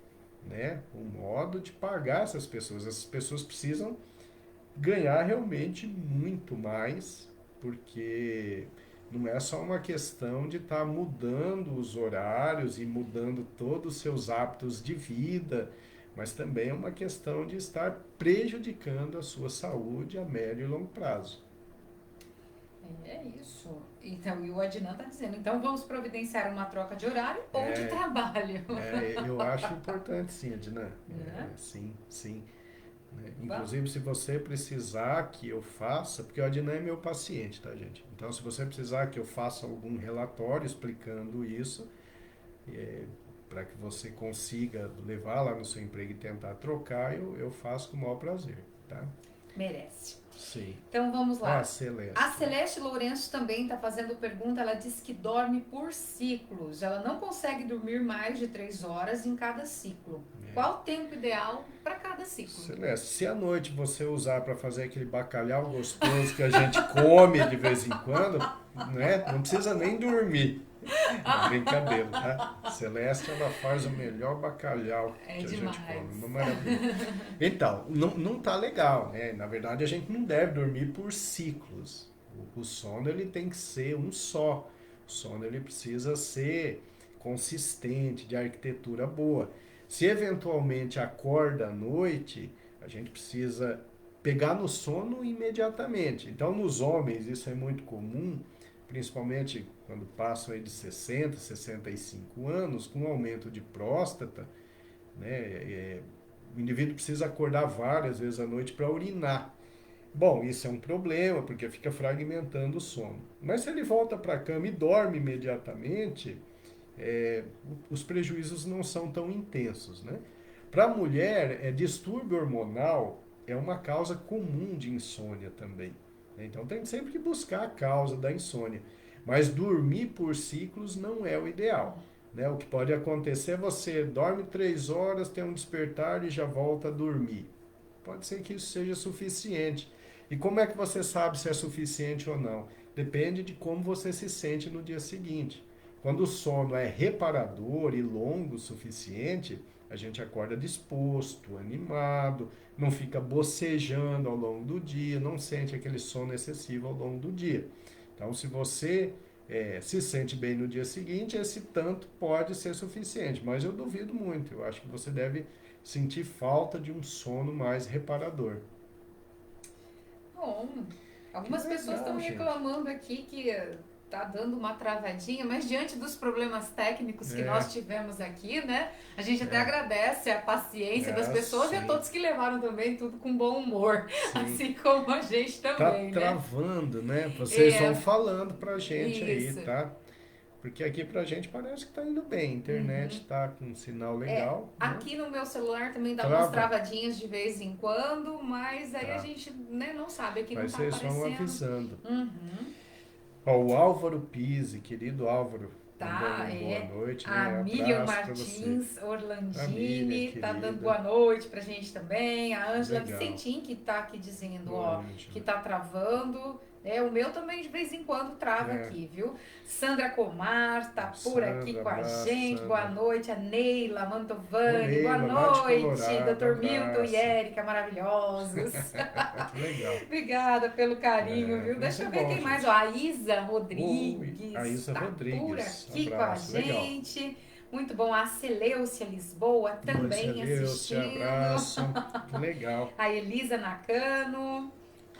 né? O modo de pagar essas pessoas. Essas pessoas precisam ganhar realmente muito mais, porque não é só uma questão de estar mudando os horários e mudando todos os seus hábitos de vida, mas também é uma questão de estar prejudicando a sua saúde a médio e longo prazo. É isso. Então, e o Adnan está dizendo, então vamos providenciar uma troca de horário ou de É, trabalho. eu acho importante sim, Edna. Né? Sim, sim. Né? Vamos. Inclusive, se você precisar que eu faça, porque o Adnan é meu paciente, tá, gente? Então, se você precisar que eu faça algum relatório explicando isso, para que você consiga levar lá no seu emprego e tentar trocar, eu faço com o maior prazer, tá? Merece. Sim. Então vamos lá. Celeste. A Celeste Lourenço também está fazendo pergunta. Ela diz que dorme por ciclos. Ela não consegue dormir mais de 3 horas em cada ciclo. Qual o tempo ideal para cada ciclo? Celeste, se à noite você usar para fazer aquele bacalhau gostoso que a gente come de vez em quando, né? Não precisa nem dormir. É brincadeira, tá? Celeste, ela faz o melhor bacalhau que a gente come. Uma maravilha. Então, não tá legal, né? Na verdade, a gente não deve dormir por ciclos. O sono, ele tem que ser um só. O sono, ele precisa ser consistente, de arquitetura boa. Se eventualmente acorda à noite, a gente precisa pegar no sono imediatamente. Então, nos homens, isso é muito comum, principalmente quando passam aí de 60, 65 anos, com aumento de próstata, né? O indivíduo precisa acordar várias vezes à noite para urinar. Bom, isso é um problema, porque fica fragmentando o sono. Mas se ele volta para a cama e dorme imediatamente, os prejuízos não são tão intensos, né? Para a mulher, distúrbio hormonal é uma causa comum de insônia também. Né? Então tem sempre que buscar a causa da insônia. Mas dormir por ciclos não é o ideal. Né? O que pode acontecer é você dorme 3 horas, tem um despertar e já volta a dormir. Pode ser que isso seja suficiente. E como é que você sabe se é suficiente ou não? Depende de como você se sente no dia seguinte. Quando o sono é reparador e longo o suficiente, a gente acorda disposto, animado, não fica bocejando ao longo do dia, não sente aquele sono excessivo ao longo do dia. Então, se você se sente bem no dia seguinte, esse tanto pode ser suficiente, mas eu duvido muito. Eu acho que você deve sentir falta de um sono mais reparador. Bom, algumas legal, pessoas estão reclamando aqui que tá dando uma travadinha, mas diante dos problemas técnicos que nós tivemos aqui, né? A gente até agradece a paciência das pessoas e a todos que levaram também tudo com bom humor, assim como a gente também, tá travando, né? Vocês vão falando pra gente aí, tá? Porque aqui pra gente parece que tá indo bem. A internet tá com um sinal legal. Aqui no meu celular também dá umas travadinhas de vez em quando, mas aí a gente não sabe, aqui mas não tá aparecendo. Mas vocês vão avisando. Ó, o Álvaro Pise, querido Álvaro, Tá, Mandando boa noite, a né? Miriam Abraço pra você. Martins A Miriam, Orlandini tá dando querida. boa noite pra gente também. A Ângela Legal. Vicentim que tá aqui dizendo, Ô, ó, que Ângela. tá travando. O meu também de vez em quando trava É, aqui, viu? Sandra Comar tá por aqui Sandra, com a abraço, gente. Boa Sandra. noite. A Neila Ô, Mantovani. Boa Neila, lá de noite. Colorado, Dr. Milton e abraço. Érica, maravilhosos. Que legal. Obrigada pelo carinho, viu? Deixa Muito eu ver bom, quem mais. gente. Ó, a Isa Oi, a Rodrigues Isa tá por Rodrigues. aqui com a Abraço, legal. gente. Muito bom. A Celeucia Lisboa Oi, também Celeucia, assistindo. abraço. Que legal. A Elisa Nakano.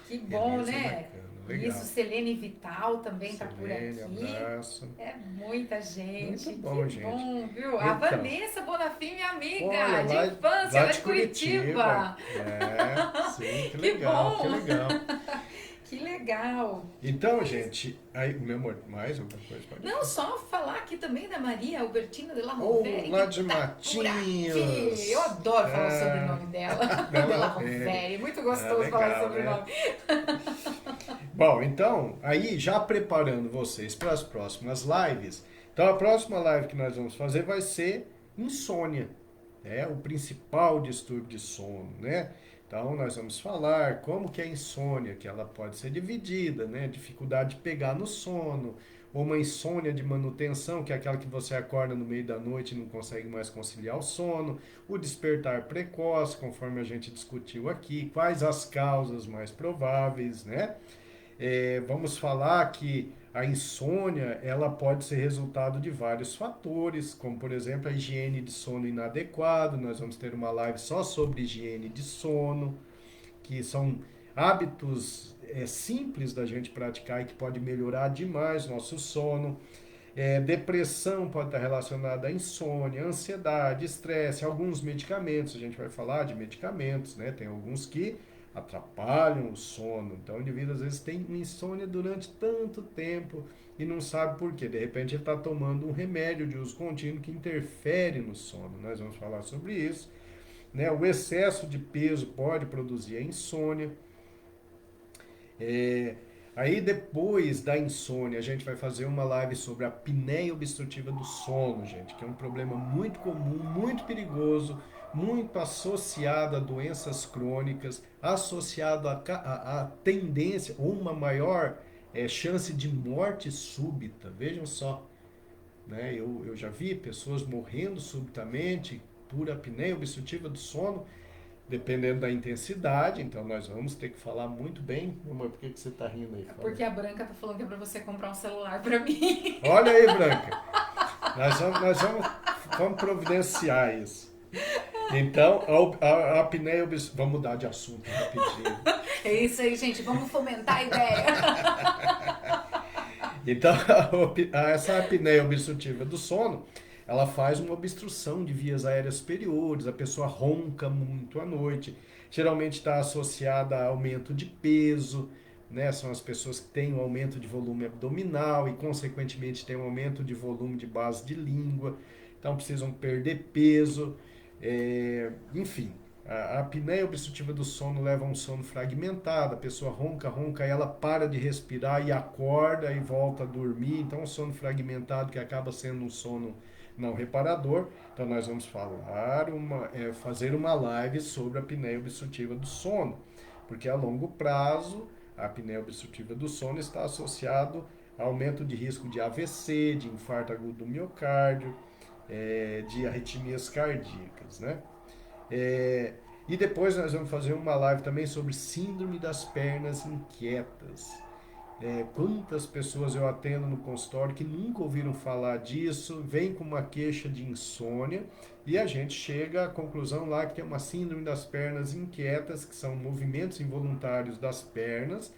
Que bom, Elisa né? bacana, Isso, legal. Selene Vital também tá por Selene, aqui. abraço. É muita gente. Muito bom, Que gente. bom, viu? A Então, Vanessa Bonafim, minha amiga olha, de lá, infância, lá lá de de Curitiba. Sim, que Que legal, que bom. legal. Que legal. Então, gente, aí, meu amor, mais alguma coisa? Pode Não, falar. só falar aqui também da Maria Albertina de la Oh, Rovere, lá que de tá por aqui. Matinhos. Eu adoro falar o Ah, sobrenome dela. Bela De la Rovere. Rovere. Muito Ah, gostoso falar legal, o né? sobrenome. Bom, então, aí já preparando vocês para as próximas lives. Então, a próxima live que nós vamos fazer vai ser insônia, né? O principal distúrbio de sono, né? Então, nós vamos falar como que é a insônia, que ela pode ser dividida, né? Dificuldade de pegar no sono, ou uma insônia de manutenção, que é aquela que você acorda no meio da noite e não consegue mais conciliar o sono, o despertar precoce, conforme a gente discutiu aqui, quais as causas mais prováveis, né? Vamos falar que a insônia ela pode ser resultado de vários fatores, como por exemplo a higiene de sono inadequada. Nós vamos ter uma live só sobre higiene de sono, que são hábitos simples da gente praticar e que pode melhorar demais nosso sono. Depressão pode estar relacionada à insônia, ansiedade, estresse, alguns medicamentos. A gente vai falar de medicamentos, né? Tem alguns que atrapalham o sono. Então, o indivíduo às vezes tem insônia durante tanto tempo e não sabe por quê. De repente, ele está tomando um remédio de uso contínuo que interfere no sono. Nós vamos falar sobre isso, né? O excesso de peso pode produzir a insônia. Aí depois da insônia, a gente vai fazer uma live sobre a apneia obstrutiva do sono, gente, que é um problema muito comum, muito perigoso, muito associado a doenças crônicas, associado a tendência, ou uma maior chance de morte súbita. Vejam só, né? Eu já vi pessoas morrendo subitamente por apneia obstrutiva do sono, dependendo da intensidade. Então nós vamos ter que falar muito bem. Amor, por que você está rindo aí? Fala. Porque a Branca tá falando que é pra você comprar um celular pra mim. Olha aí, Branca. Vamos providenciar isso. Então, a apneia obstrutiva... Vamos mudar de assunto rapidinho. É isso aí, gente. Vamos fomentar a ideia. Então, essa apneia obstrutiva do sono, ela faz uma obstrução de vias aéreas superiores, a pessoa ronca muito à noite, geralmente está associada a aumento de peso, né? São as pessoas que têm um aumento de volume abdominal e, consequentemente, têm um aumento de volume de base de língua, então precisam perder peso, enfim. A apneia obstrutiva do sono leva a um sono fragmentado, a pessoa ronca, e ela para de respirar e acorda e volta a dormir, então um sono fragmentado que acaba sendo um sono não reparador. Então nós vamos fazer uma live sobre a apneia obstrutiva do sono, porque a longo prazo a apneia obstrutiva do sono está associado a aumento de risco de AVC, de infarto agudo do miocárdio, de arritmias cardíacas, né? E depois nós vamos fazer uma live também sobre síndrome das pernas inquietas. Quantas pessoas eu atendo no consultório que nunca ouviram falar disso, vem com uma queixa de insônia e a gente chega à conclusão lá que tem uma síndrome das pernas inquietas, que são movimentos involuntários das pernas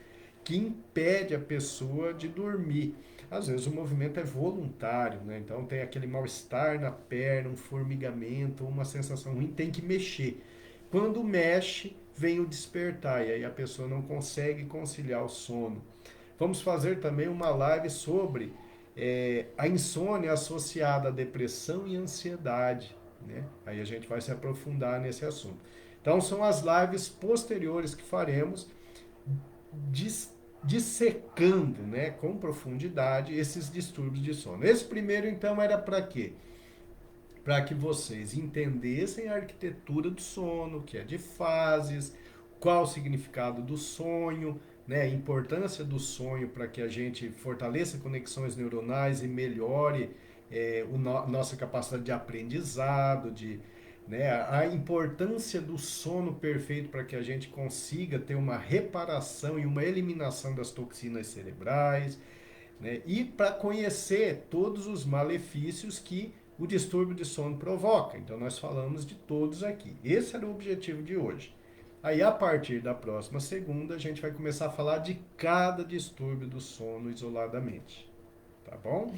que impede a pessoa de dormir. Às vezes o movimento é voluntário, né? Então tem aquele mal-estar na perna, um formigamento, uma sensação ruim, tem que mexer. Quando mexe, vem o despertar e aí a pessoa não consegue conciliar o sono. Vamos fazer também uma live sobre a insônia associada à depressão e ansiedade, né? Aí a gente vai se aprofundar nesse assunto. Então são as lives posteriores que faremos dissecando, né, com profundidade esses distúrbios de sono. Esse primeiro, então, era para quê? Para que vocês entendessem a arquitetura do sono, que é de fases, qual o significado do sonho, né, a importância do sonho para que a gente fortaleça conexões neuronais e melhore nossa capacidade de aprendizado, né, a importância do sono perfeito para que a gente consiga ter uma reparação e uma eliminação das toxinas cerebrais, né, e para conhecer todos os malefícios que o distúrbio de sono provoca. Então nós falamos de todos aqui. Esse era o objetivo de hoje. Aí a partir da próxima segunda a gente vai começar a falar de cada distúrbio do sono isoladamente. Tá bom?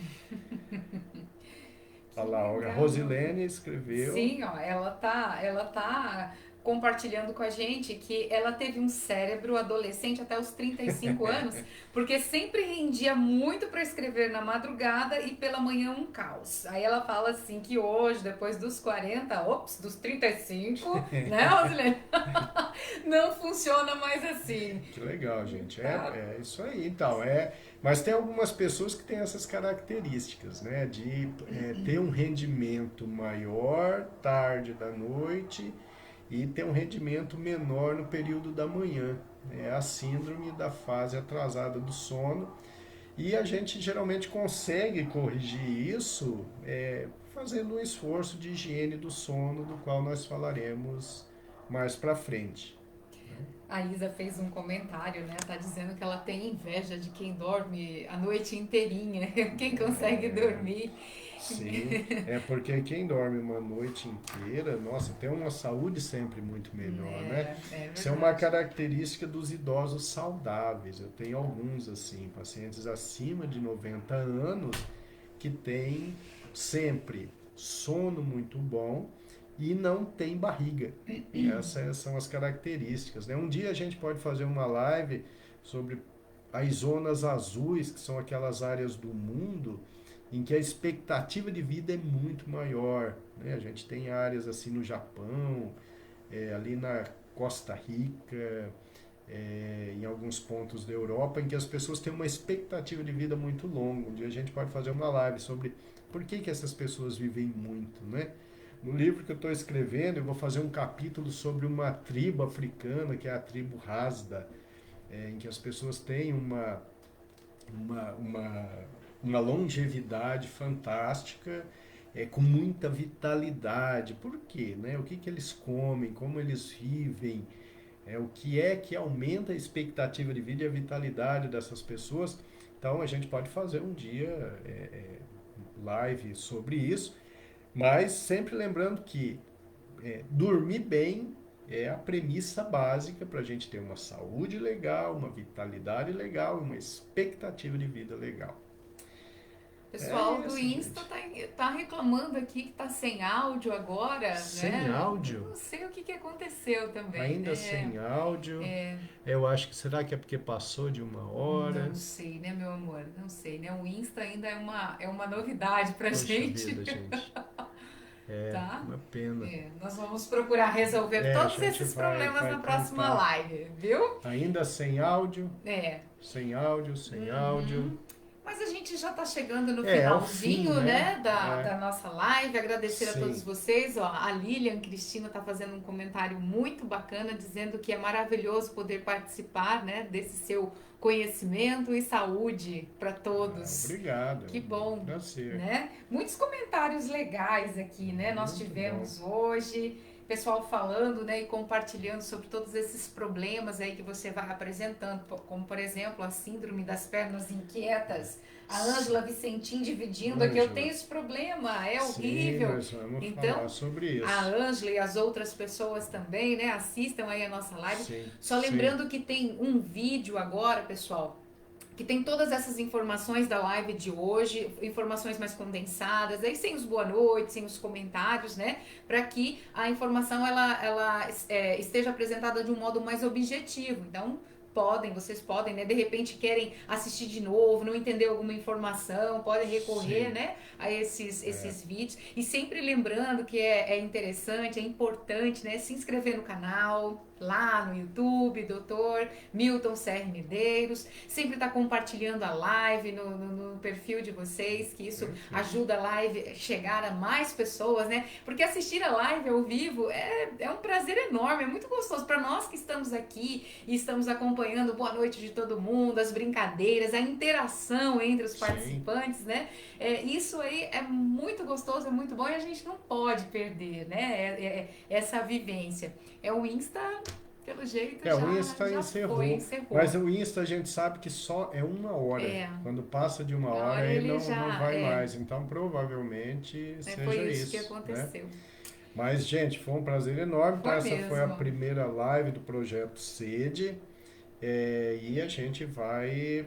Olha lá, a Rosilene escreveu. Sim, ó, ela tá compartilhando com a gente que ela teve um cérebro adolescente até os 35 anos, porque sempre rendia muito para escrever na madrugada e pela manhã um caos. Aí ela fala assim que hoje, depois dos 40, dos 35, né, Rosilene? Não funciona mais assim. Que legal, gente. Tá. É isso aí. Então, mas tem algumas pessoas que têm essas características, né? De ter um rendimento maior tarde da noite e ter um rendimento menor no período da manhã. É a síndrome da fase atrasada do sono. E a gente geralmente consegue corrigir isso fazendo um esforço de higiene do sono, do qual nós falaremos mais para frente. A Isa fez um comentário, né? Tá dizendo que ela tem inveja de quem dorme a noite inteirinha, quem consegue dormir. Sim, porque quem dorme uma noite inteira, nossa, tem uma saúde sempre muito melhor, né? Isso é uma característica dos idosos saudáveis. Eu tenho alguns, assim, pacientes acima de 90 anos que têm sempre sono muito bom e não tem barriga. Essas são as características, né? Um dia a gente pode fazer uma live sobre as zonas azuis, que são aquelas áreas do mundo em que a expectativa de vida é muito maior, né? A gente tem áreas assim no Japão, ali na Costa Rica, em alguns pontos da Europa, em que as pessoas têm uma expectativa de vida muito longa. Um dia a gente pode fazer uma live sobre por que essas pessoas vivem muito, né? No livro que eu estou escrevendo, eu vou fazer um capítulo sobre uma tribo africana, que é a tribo Hasda, em que as pessoas têm uma, uma, uma longevidade fantástica, com muita vitalidade. Por quê? Né? O que eles comem, como eles vivem, o que é que aumenta a expectativa de vida e a vitalidade dessas pessoas. Então a gente pode fazer um dia live sobre isso, mas sempre lembrando que dormir bem é a premissa básica para a gente ter uma saúde legal, uma vitalidade legal e uma expectativa de vida legal. Pessoal do Insta tá reclamando aqui que tá sem áudio agora, sem né? áudio? Não sei o que aconteceu também. Ainda sem áudio. Eu acho que será que é porque passou de uma hora? Não sei, né, meu amor? Não sei, né? O Insta ainda é uma novidade pra gente. Vida, gente. Tá? Uma pena. Nós vamos procurar resolver todos esses problemas na próxima live, viu? Ainda sem áudio. Sem áudio. Mas a gente já está chegando no finalzinho, fim, né, da nossa live. Agradecer a Sim. todos vocês. Ó, a Lilian Cristina está fazendo um comentário muito bacana, dizendo que é maravilhoso poder participar, né, desse seu conhecimento e saúde para todos. Obrigado. Que bom. Prazer. Né? Muitos comentários legais aqui, né? Nós tivemos hoje. Pessoal falando, né, e compartilhando sobre todos esses problemas aí que você vai apresentando, como por exemplo a síndrome das pernas inquietas, a Ângela Vicentim dividindo aqui, eu tenho esse problema, é horrível. Sim, nós vamos então falar sobre isso. A Ângela e as outras pessoas também, né, assistam aí a nossa live. Sim, só lembrando que tem um vídeo agora, pessoal, que tem todas essas informações da live de hoje, informações mais condensadas, aí sem os boa noite, sem os comentários, né? Para que a informação ela esteja apresentada de um modo mais objetivo. Então, vocês podem, né? De repente querem assistir de novo, não entender alguma informação, podem recorrer, Sim. né? A esses vídeos. E sempre lembrando que é interessante, é importante, né? Se inscrever no canal, lá no YouTube, doutor Milton CR Medeiros. Sempre está compartilhando a live no perfil de vocês, que isso ajuda a live a chegar a mais pessoas, né? Porque assistir a live ao vivo é um prazer enorme, é muito gostoso para nós que estamos aqui e estamos acompanhando boa noite de todo mundo, as brincadeiras, a interação entre os participantes, né? Isso aí é muito gostoso, é muito bom e a gente não pode perder, né? Essa vivência. O Insta, pelo jeito, o Insta encerrou. Mas o Insta a gente sabe que só é 1 hora. Quando passa de 1 hora, ele não vai mais. Então, provavelmente, seja foi isso que aconteceu. Né? Mas, gente, foi um prazer enorme. Então, essa foi a primeira live do Projeto Sede. E a gente vai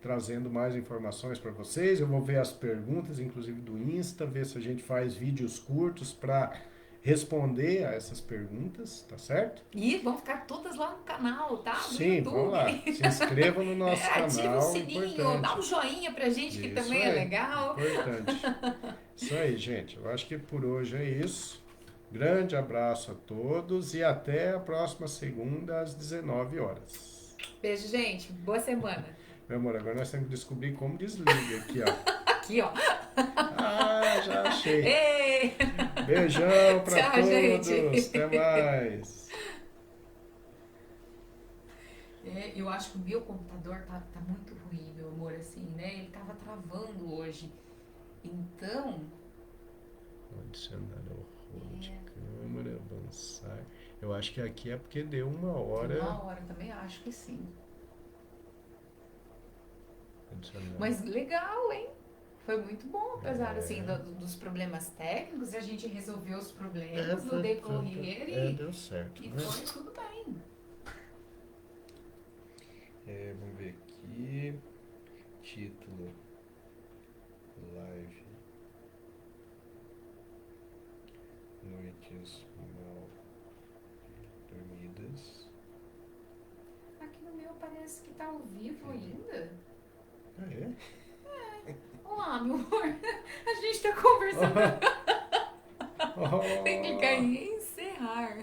trazendo mais informações para vocês. Eu vou ver as perguntas, inclusive do Insta, ver se a gente faz vídeos curtos para responder a essas perguntas, tá certo? E vão ficar todas lá no canal, tá? No Sim, YouTube. Vamos lá. Se inscreva no nosso canal. Ativa o sininho, dá um joinha pra gente, que também é legal. Importante. Isso aí, gente. Eu acho que por hoje é isso. Grande abraço a todos e até a próxima segunda às 19 horas. Beijo, gente. Boa semana. Meu amor, agora nós temos que descobrir como desliga aqui, ó. Aqui, ó. Já achei. Ei. Beijão pra Tchau, todos. gente. Até mais. Eu acho que o meu computador tá muito ruim, meu amor, assim, né? Ele tava travando hoje. Então... Adicionar o rolo de câmera, avançar. Eu acho que aqui é porque deu 1 hora. 1 hora, também acho que sim. Adicionar. Mas legal, hein? Foi muito bom, apesar assim, dos problemas técnicos, a gente resolveu os problemas no decorrer e deu certo. E foi tudo bem. Vamos ver aqui. Título. Live. Noites mal dormidas. Aqui no meu parece que tá ao vivo ainda. Olá, meu amor. A gente tá conversando. Tem que clicar em encerrar.